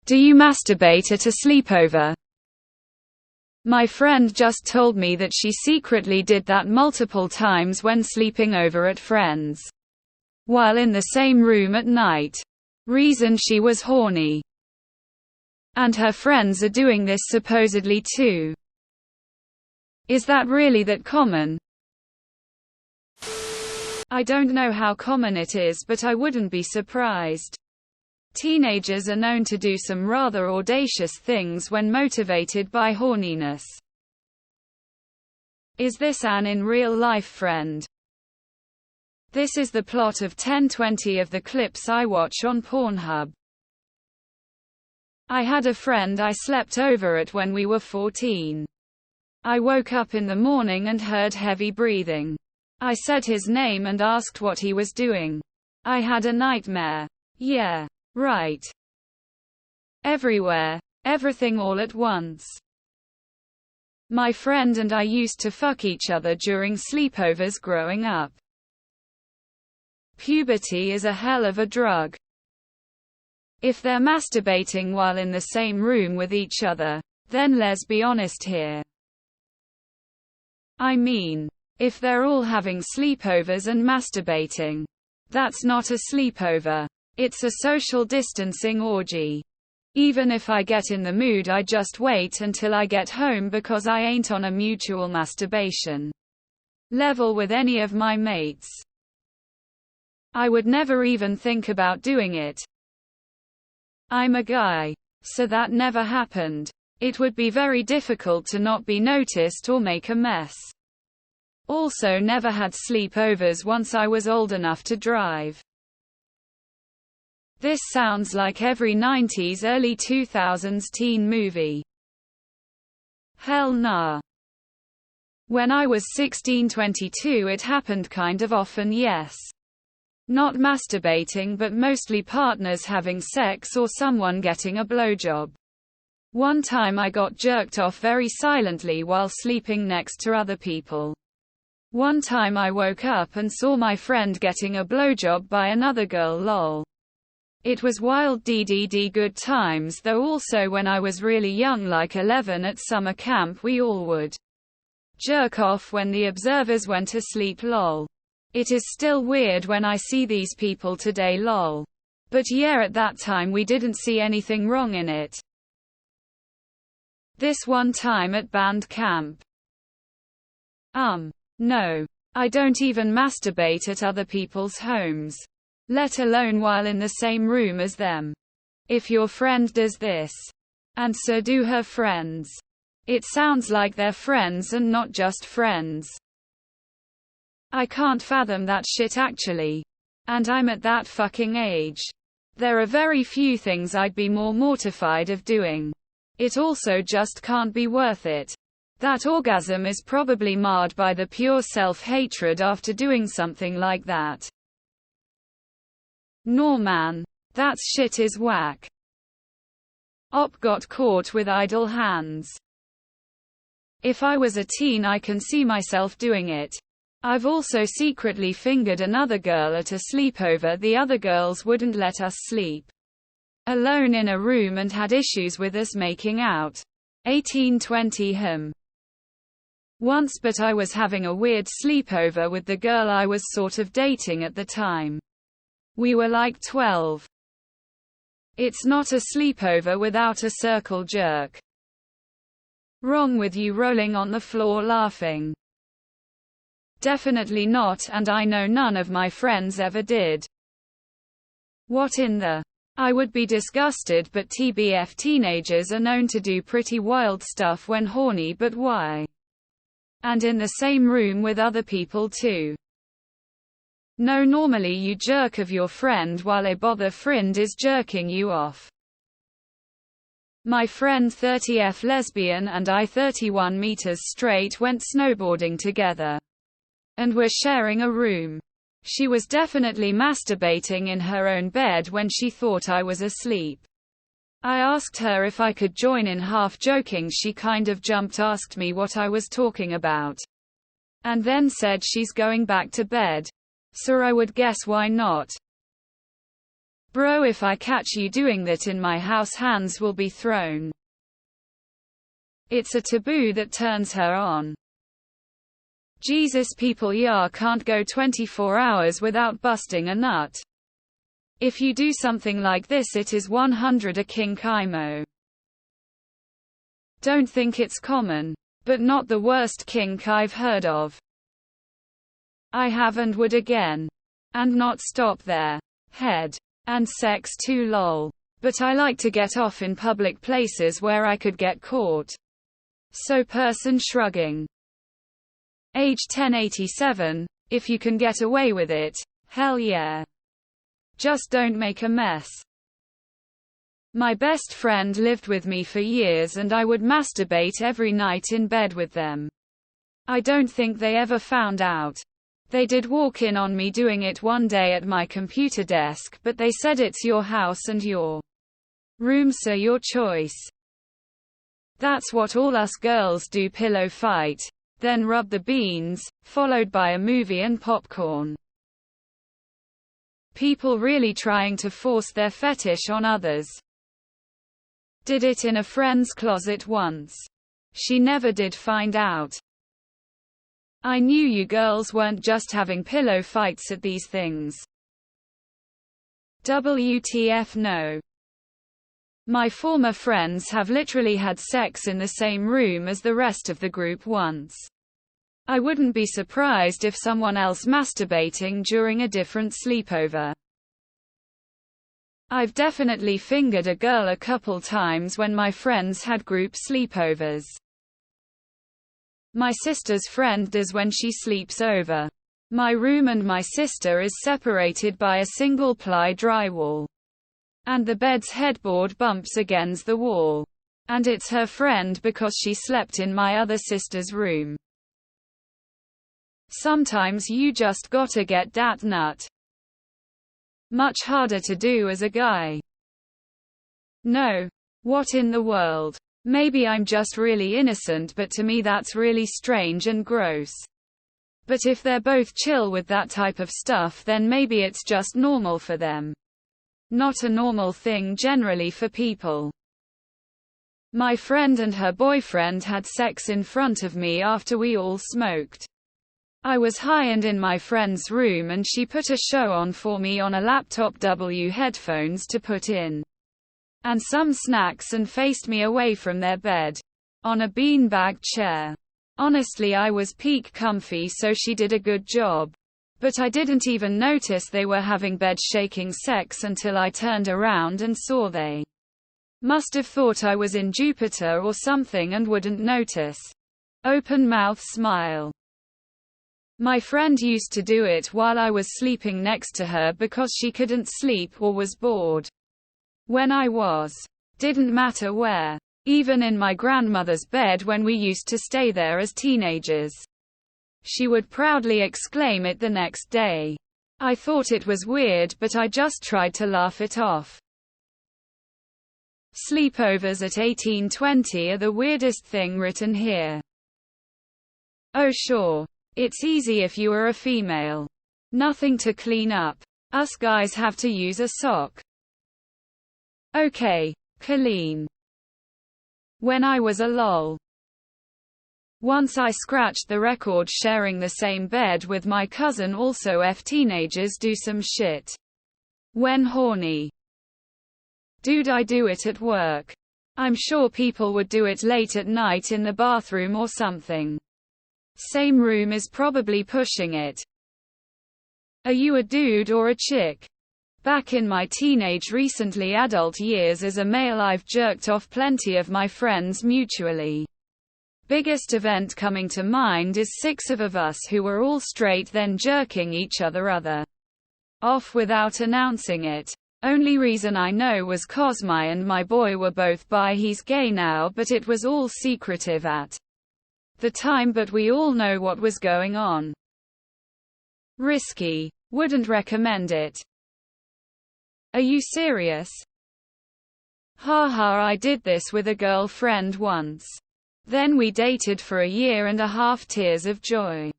Do you masturbate at a sleepover? My friend just told me that she secretly did that multiple times when sleeping over at friends, while in the same room at night. Reason: she was horny. And her friends are doing this supposedly too. Is that really that common? I don't know how common it is, but I wouldn't be surprised. Teenagers are known to do some rather audacious things when motivated by horniness. Is this an in real life friend? This is the plot of 10-20 of the clips I watch on Pornhub. I had a friend I slept over at when we were 14. I woke up in the morning and heard heavy breathing. I said his name and asked what he was doing. I had a nightmare. Yeah. Right. Everywhere. Everything all at once. My friend and I used to fuck each other during sleepovers growing up. Puberty is a hell of a drug. If they're masturbating while in the same room with each other, then let's be honest here. I mean, if they're all having sleepovers and masturbating, that's not a sleepover. It's a social distancing orgy. Even if I get in the mood, I just wait until I get home because I ain't on a mutual masturbation level with any of my mates. I would never even think about doing it. I'm a guy, so that never happened. It would be very difficult to not be noticed or make a mess. Also, never had sleepovers once I was old enough to drive. This sounds like every 90s, early 2000s teen movie. Hell nah. When I was 16-22 it happened kind of often, yes. Not masturbating, but mostly partners having sex or someone getting a blowjob. One time I got jerked off very silently while sleeping next to other people. One time I woke up and saw my friend getting a blowjob by another girl, lol. It was wild DDD good times though. Also when I was really young, like 11 at summer camp, we all would jerk off when the observers went to sleep, lol. It is still weird when I see these people today, lol. But yeah, at that time we didn't see anything wrong in it. This one time at band camp. No. I don't even masturbate at other people's homes, let alone while in the same room as them. If your friend does this, and so do her friends, it sounds like they're friends and not just friends. I can't fathom that shit actually. And I'm at that fucking age. There are very few things I'd be more mortified of doing. It also just can't be worth it. That orgasm is probably marred by the pure self-hatred after doing something like that. No man. That shit is whack. Op got caught with idle hands. If I was a teen I can see myself doing it. I've also secretly fingered another girl at a sleepover. The other girls wouldn't let us sleep alone in a room and had issues with us making out. 18-20 him. Once, but I was having a weird sleepover with the girl I was sort of dating at the time. We were like 12. It's not a sleepover without a circle jerk. Wrong with you rolling on the floor laughing? Definitely not, and I know none of my friends ever did. What in the? I would be disgusted, but TBF, teenagers are known to do pretty wild stuff when horny, but why? And in the same room with other people too. No, normally you jerk of your friend while a bother friend is jerking you off. My friend 30F lesbian and I 31 meters straight went snowboarding together. And were sharing a room. She was definitely masturbating in her own bed when she thought I was asleep. I asked her if I could join in, half joking. She kind of jumped, asked me what I was talking about, and then said she's going back to bed. So I would guess why not. Bro, if I catch you doing that in my house, hands will be thrown. It's a taboo that turns her on. Jesus, people can't go 24 hours without busting a nut. If you do something like this, it is 100 a kink IMO. Don't think it's common, but not the worst kink I've heard of. I have and would again. And not stop there. Head. And sex too, lol. But I like to get off in public places where I could get caught. So person shrugging. Age 1087, if you can get away with it, hell yeah. Just don't make a mess. My best friend lived with me for years and I would masturbate every night in bed with them. I don't think they ever found out. They did walk in on me doing it one day at my computer desk, but they said it's your house and your room, so your choice. That's what all us girls do, pillow fight, then rub the beans, followed by a movie and popcorn. People really trying to force their fetish on others. Did it in a friend's closet once. She never did find out. I knew you girls weren't just having pillow fights at these things. WTF no. My former friends have literally had sex in the same room as the rest of the group once. I wouldn't be surprised if someone else masturbating during a different sleepover. I've definitely fingered a girl a couple times when my friends had group sleepovers. My sister's friend does when she sleeps over. My room and my sister is separated by a single-ply drywall. And the bed's headboard bumps against the wall. And it's her friend because she slept in my other sister's room. Sometimes you just gotta get that nut. Much harder to do as a guy. No. What in the world? Maybe I'm just really innocent, but to me that's really strange and gross. But if they're both chill with that type of stuff, then maybe it's just normal for them. Not a normal thing generally for people. My friend and her boyfriend had sex in front of me after we all smoked. I was high and in my friend's room, and she put a show on for me on a laptop headphones to put in. And some snacks, and faced me away from their bed. On a beanbag chair. Honestly, I was peak comfy, so she did a good job. But I didn't even notice they were having bed-shaking sex until I turned around and saw they must have thought I was in Jupiter or something and wouldn't notice. Open mouth smile. My friend used to do it while I was sleeping next to her because she couldn't sleep or was bored. When I was. Didn't matter where. Even in my grandmother's bed when we used to stay there as teenagers. She would proudly exclaim it the next day. I thought it was weird, but I just tried to laugh it off. Sleepovers at 1820 are the weirdest thing written here. Oh sure. It's easy if you are a female. Nothing to clean up. Us guys have to use a sock. Okay, Colleen. When I was a lol. Once I scratched the record sharing the same bed with my cousin. Also teenagers do some shit. When horny. Dude, I do it at work. I'm sure people would do it late at night in the bathroom or something. Same room is probably pushing it. Are you a dude or a chick? Back in my teenage recently adult years as a male, I've jerked off plenty of my friends mutually. Biggest event coming to mind is 6 of us who were all straight then jerking each other off without announcing it. Only reason I know was 'cause my and my boy were both bi. He's gay now, but it was all secretive at the time, but we all know what was going on. Risky. Wouldn't recommend it. Are you serious? Haha, I did this with a girlfriend once. Then we dated for a year and a half, tears of joy.